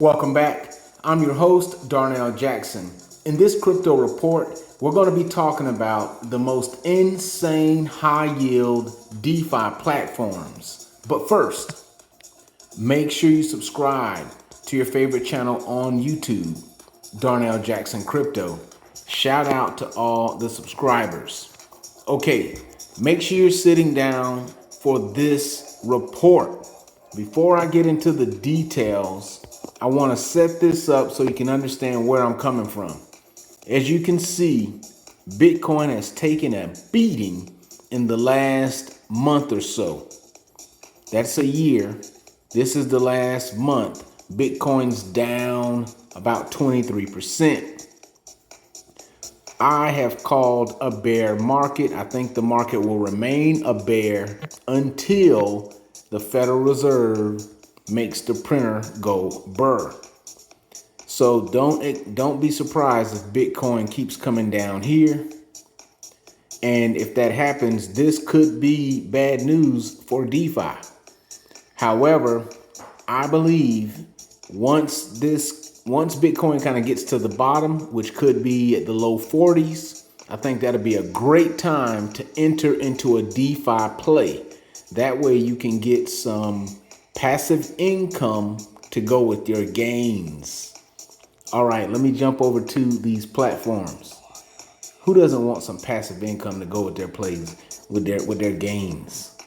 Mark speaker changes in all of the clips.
Speaker 1: Welcome back. I'm your host, Darnell Jackson. In this crypto report, we're going to be talking about the most insane high yield DeFi platforms. But first, make sure you subscribe to your favorite channel on YouTube, Darnell Jackson Crypto. Shout out to all the subscribers. Okay, make sure you're sitting down for this report. Before I get into the details, I want to set this up so you can understand where I'm coming from. As you can see, Bitcoin has taken a beating in the last month or so. That's a year. This is the last month. Bitcoin's down about 23%. I have called a bear market. I think the market will remain a bear until the Federal Reserve makes the printer go burr. So don't be surprised if Bitcoin keeps coming down here. And if that happens, this could be bad news for DeFi. However, I believe once Bitcoin kind of gets to the bottom, which could be at the low 40s, I think that'll be a great time to enter into a DeFi play. That way you can get some passive income to go with your gains. All right, let me jump over to these platforms. Who doesn't want some passive income to go with their plays, with their gains?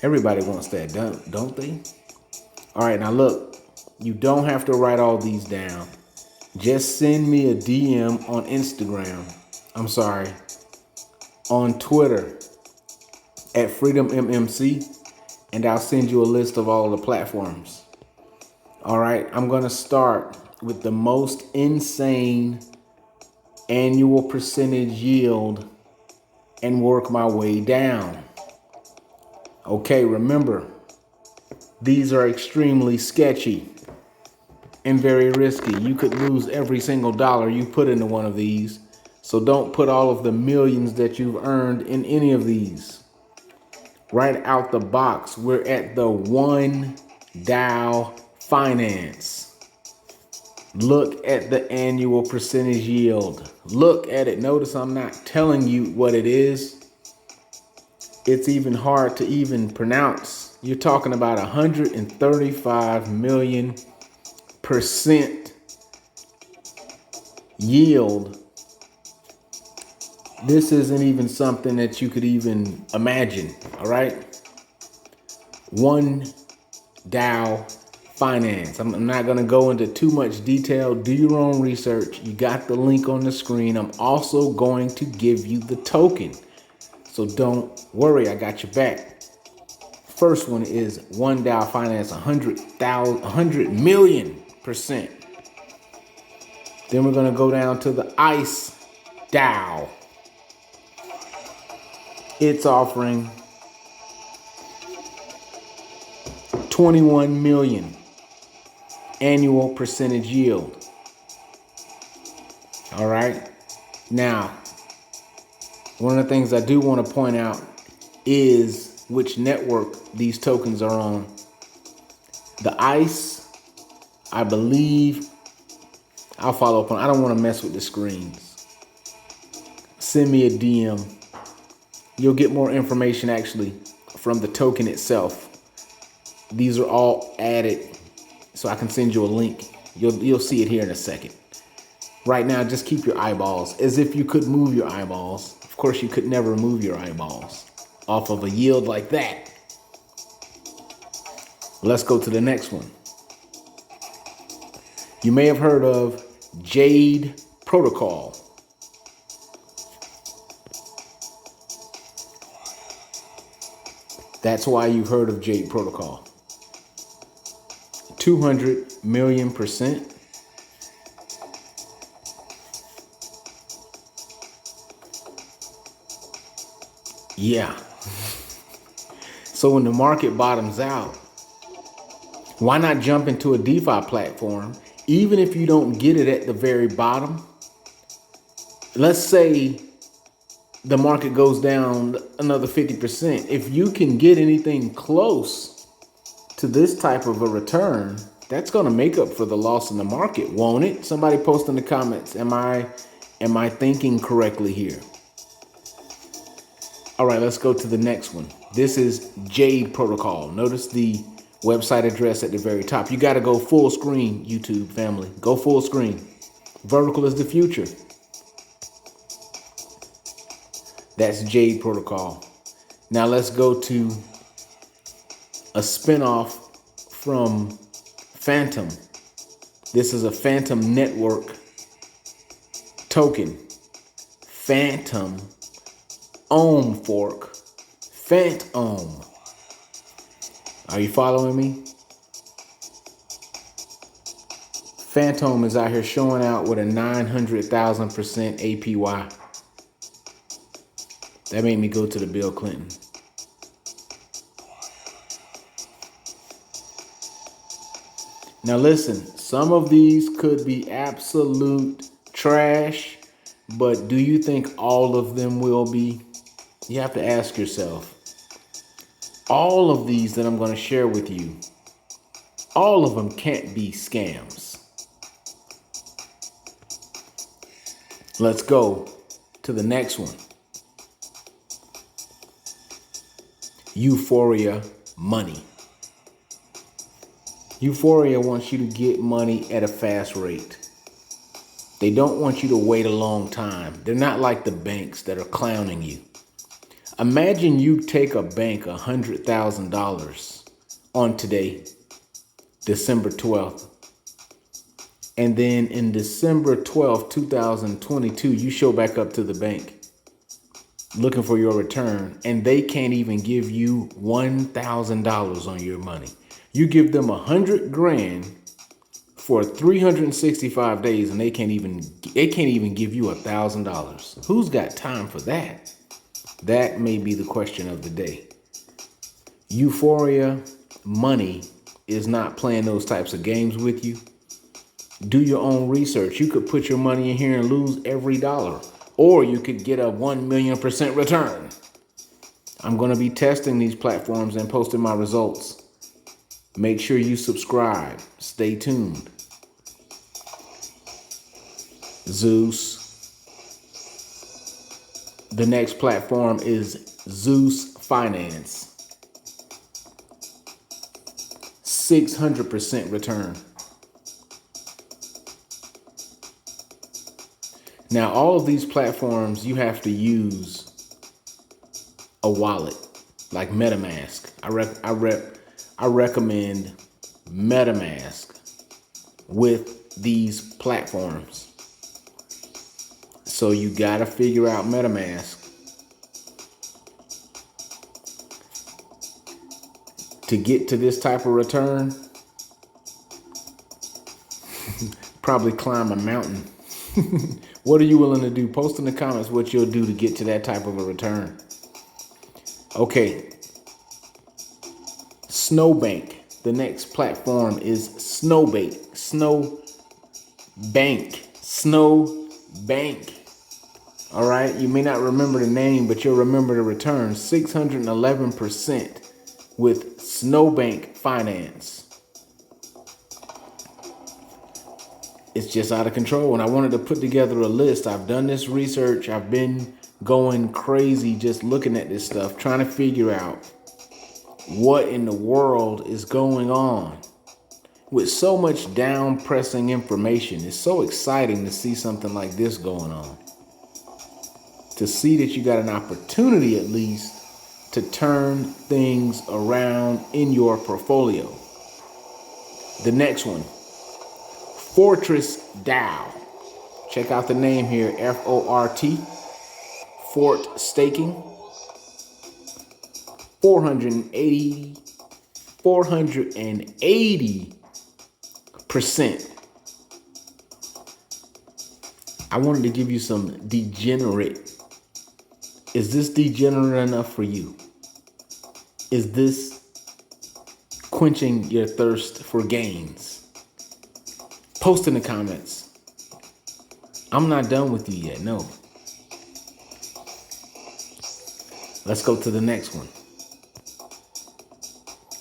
Speaker 1: Everybody wants that, don't they? All right, now look, you don't have to write all these down. Just send me a DM on Instagram. On Twitter at FreedomMMC. And I'll send you a list of all the platforms. All right, I'm going to start with the most insane annual percentage yield and work my way down. Okay, remember, these are extremely sketchy and very risky. You could lose every single dollar you put into one of these. So don't put all of the millions that you've earned in any of these. Right out the box, we're at the DAO Finance. Look at the annual percentage yield. Look at it. Notice I'm not telling you what it is. It's even hard to even pronounce. You're talking about 135 million% yield. This isn't even something that you could even imagine, all right? DAO Finance. I'm not going to go into too much detail. Do your own research. You got the link on the screen. I'm also going to give you the token. So don't worry, I got your back. First one is DAO Finance, 100 million%. Then we're going to go down to the ICE DAO. It's offering 21 million annual percentage yield. All right. Now, one of the things I do want to point out is which network these tokens are on. The ICE, I believe, I'll follow up on. I don't want to mess with the screens. Send me a DM. You'll get more information actually from the token itself. These are all added, so I can send you a link. You'll see it here in a second. Right now, just keep your eyeballs as if you could move your eyeballs. Of course, you could never move your eyeballs off of a yield like that. Let's go to the next one. You may have heard of Jade Protocol. That's why you've heard of Jade Protocol. 200 million%. Yeah. So when the market bottoms out, why not jump into a DeFi platform, even if you don't get it at the very bottom? Let's say the market goes down another 50%. If you can get anything close to this type of a return, That's going to make up for the loss in the market, won't it? Somebody post in the comments. Am I thinking correctly here? All right, let's go to the next one. This is Jade Protocol. Notice the website address at the very top. You got to go full screen, YouTube family. Go full screen. Vertical is the future. That's Jade Protocol. Now let's go to a spinoff from Phantom. This is a Phantom Network token. Phantom Ohm fork. Phantom. Are you following me? Phantom is out here showing out with a 900,000% APY. That made me go to the Bill Clinton. Now listen, some of these could be absolute trash, but do you think all of them will be? You have to ask yourself. All of these that I'm going to share with you, all of them can't be scams. Let's go to the next one. Euphoria Money. Euphoria wants you to get money at a fast rate. They don't want you to wait a long time. They're not like the banks that are clowning you. Imagine you take a bank $100,000 on today, December 12th. And then in December 12th, 2022, you show back up to the bank looking for your return, and they can't even give you $1,000 on your money. You give them $100 grand for 365 days, and they can't even give you $1,000. Who's got time for that? That may be the question of the day. Euphoria Money is not playing those types of games with you. Do your own research. You could put your money in here and lose every dollar, or you could get a 1,000,000% return. I'm going to be testing these platforms and posting my results. Make sure you subscribe. Stay tuned. Zeus. The next platform is Zeus Finance. 600% return. Now, all of these platforms, you have to use a wallet like MetaMask. I recommend MetaMask with these platforms. So you got to figure out MetaMask to get to this type of return. Probably climb a mountain. What are you willing to do? Post in the comments what you'll do to get to that type of a return. Okay. Snowbank. The next platform is Snowbank. Snowbank. All right. You may not remember the name, but you'll remember the return. 611% with Snowbank Finance. It's just out of control. And I wanted to put together a list. I've done this research. I've been going crazy just looking at this stuff, trying to figure out what in the world is going on. With so much down pressing information, it's so exciting to see something like this going on. To see that you got an opportunity at least to turn things around in your portfolio. The next one. Fortress DAO. Check out the name here, FORT. Fort staking. 480%. I wanted to give you some degenerate. Is this degenerate enough for you? Is this quenching your thirst for gains? Post in the comments. I'm not done with you yet, no. Let's go to the next one.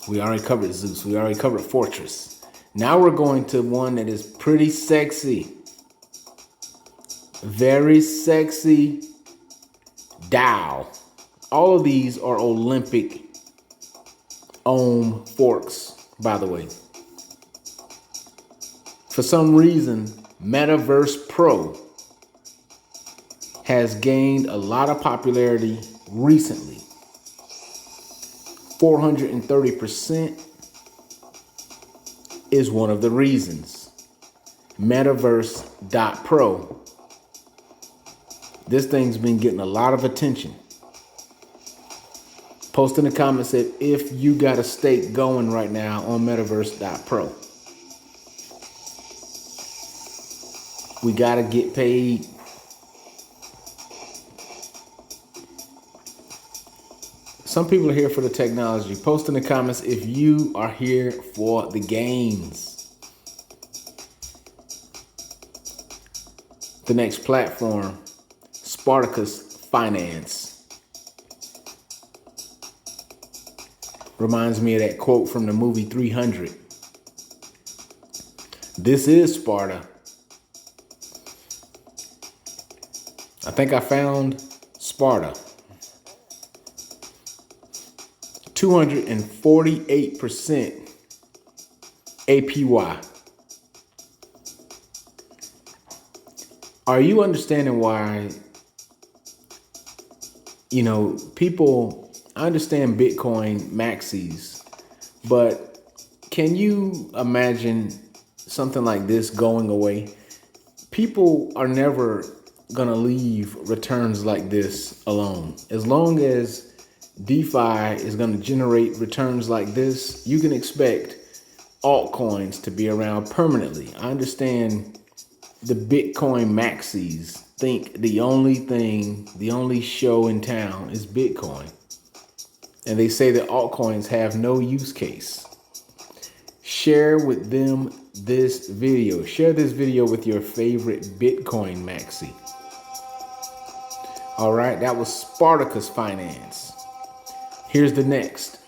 Speaker 1: We already covered Zeus. We already covered Fortress. Now we're going to one that is pretty sexy. Very sexy DAO. All of these are Olympic ohm forks, by the way. For some reason, Metaverse Pro has gained a lot of popularity recently. 430% is one of the reasons. Metaverse.pro. This thing's been getting a lot of attention. Post in the comments if you got a stake going right now on Metaverse.pro. We gotta get paid. Some people are here for the technology. Post in the comments if you are here for the gains. The next platform, Spartan Finance. Reminds me of that quote from the movie 300. This is Sparta. I think I found Sparta. 248% APY. Are you understanding why, people, I understand Bitcoin maxis, but can you imagine something like this going away? People are never going to leave returns like this alone. As long as DeFi is going to generate returns like this, you can expect altcoins to be around permanently. I understand the Bitcoin maxis think the only show in town is Bitcoin. And they say that altcoins have no use case. Share with them this video. Share this video with your favorite Bitcoin maxi. All right, that was Spartan Finance. Here's the next.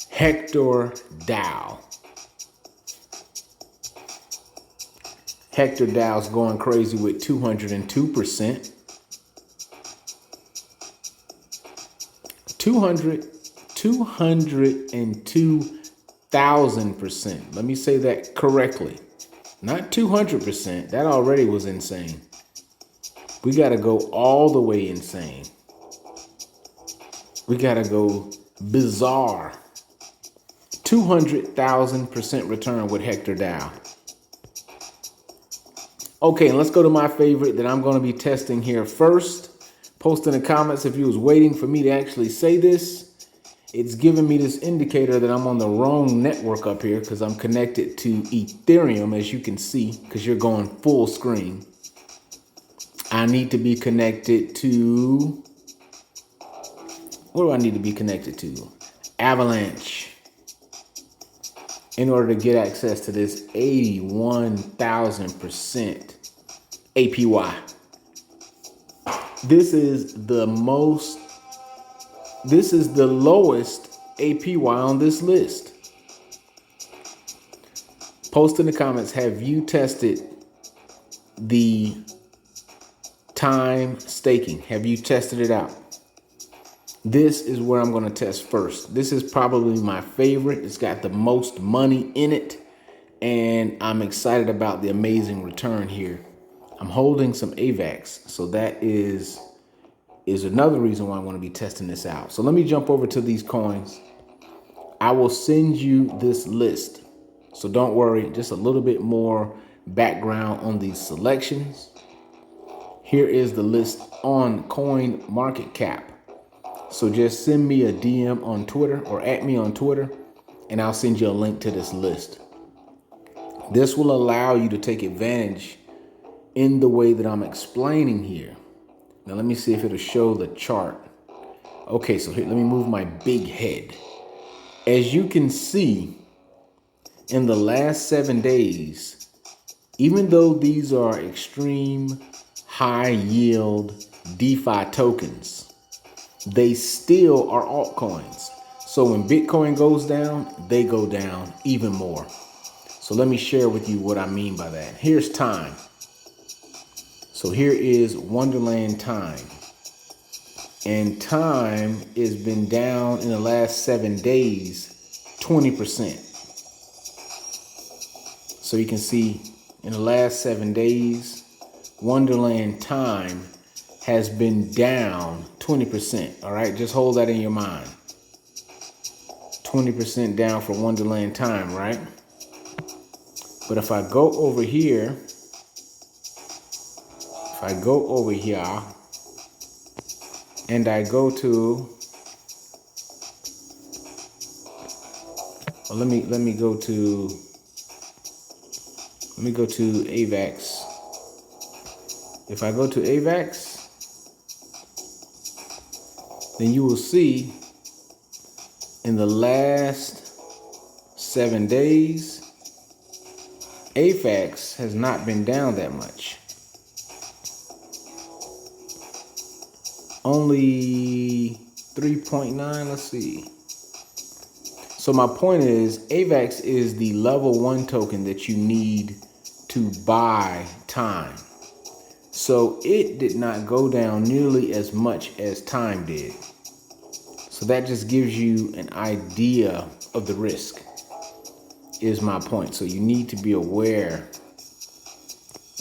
Speaker 1: Hector DAO. Hector DAO's going crazy with 202%. 202,000%. Let me say that correctly. Not 200%. That already was insane. We got to go all the way insane. We got to go bizarre. 200,000% return with Hector DAO. Okay, and let's go to my favorite that I'm going to be testing here first. Post in the comments if you was waiting for me to actually say this. It's giving me this indicator that I'm on the wrong network up here because I'm connected to Ethereum, as you can see, because you're going full screen. I need to be connected to, what do I need to be connected to? Avalanche. In order to get access to this 81,000% APY. This is the lowest APY on this list. Post in the comments, have you tested the time staking? Have you tested it out? This is where I'm going to test first. This is probably my favorite. It's got the most money in it, and I'm excited about the amazing return here. I'm holding some AAVEX, so that is another reason why I want to be testing this out. So let me jump over to these coins. I will send you this list, so don't worry. Just a little bit more background on these selections. Here is the list on CoinMarketCap. So just send me a DM on Twitter or at me on Twitter, and I'll send you a link to this list. This will allow you to take advantage in the way that I'm explaining here. Now let me see if it'll show the chart. Okay, so here, let me move my big head. As you can see, in the last 7 days, even though these are extreme high yield DeFi tokens, they still are altcoins. So when Bitcoin goes down, they go down even more. So let me share with you what I mean by that. Here's time. So here is Wonderland time. And time has been down in the last 7 days, 20%. So you can see in the last 7 days, Wonderland time has been down 20%. All right, just hold that in your mind. 20% down for Wonderland time, right? But if I go over here, and I go to, well, let me go to AAVEX. If I go to AAVEX, then you will see in the last 7 days, AAVEX has not been down that much. Only 3.9, let's see. So my point is, AAVEX is the level 1 token that you need to buy time. So it did not go down nearly as much as time did. So that just gives you an idea of the risk, is my point. So you need to be aware.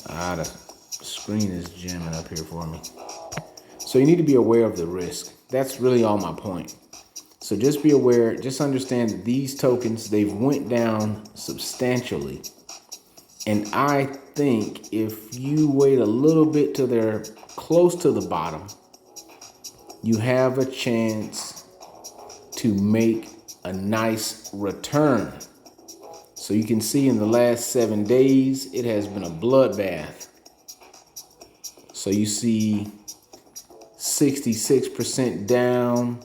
Speaker 1: The screen is jamming up here for me. So you need to be aware of the risk. That's really all my point. So just be aware, just understand that these tokens, they've went down substantially. And I think if you wait a little bit till they're close to the bottom, you have a chance to make a nice return. So you can see in the last 7 days, it has been a bloodbath. So you see 66% down,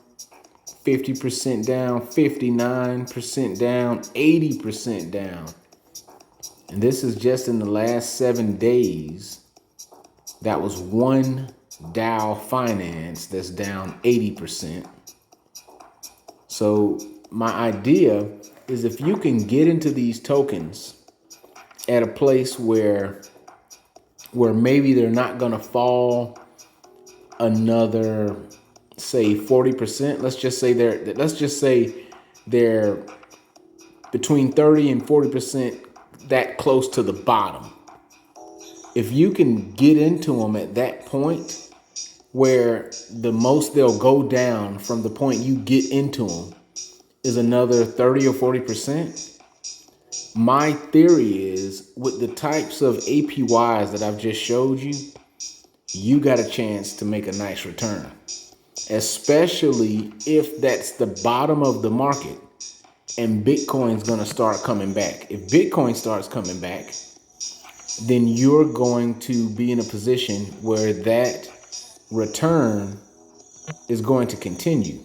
Speaker 1: 50% down, 59% down, 80% down. And this is just in the last 7 days. That was one DAO Finance that's down 80%. So my idea is if you can get into these tokens at a place where maybe they're not going to fall another, say 40%. Let's just say they're between 30 and 40% that close to the bottom. If you can get into them at that point where the most they'll go down from the point you get into them is another 30 or 40%. My theory is with the types of APYs that I've just showed you, you got a chance to make a nice return, especially if that's the bottom of the market and Bitcoin's going to start coming back. If Bitcoin starts coming back, then you're going to be in a position where that return is going to continue,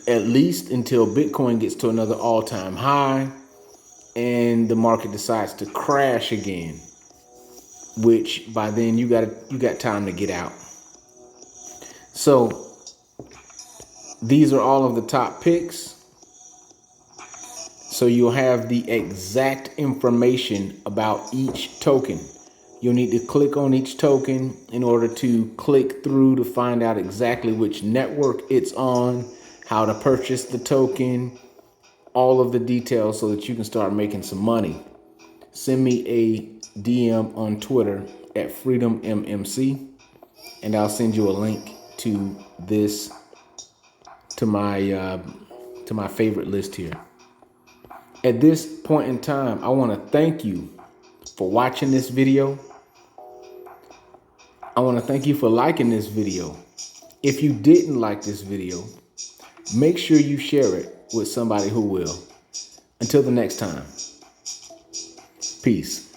Speaker 1: at least until Bitcoin gets to another all-time high and the market decides to crash again, which by then you got time to get out. So these are all of the top picks. So you'll have the exact information about each token. You'll need to click on each token in order to click through to find out exactly which network it's on, how to purchase the token, all of the details so that you can start making some money. Send me a DM on Twitter at FreedomMMC, and I'll send you a link to this, to my favorite list here. At this point in time, I want to thank you for watching this video. I want to thank you for liking this video. If you didn't like this video, make sure you share it with somebody who will. Until the next time, peace.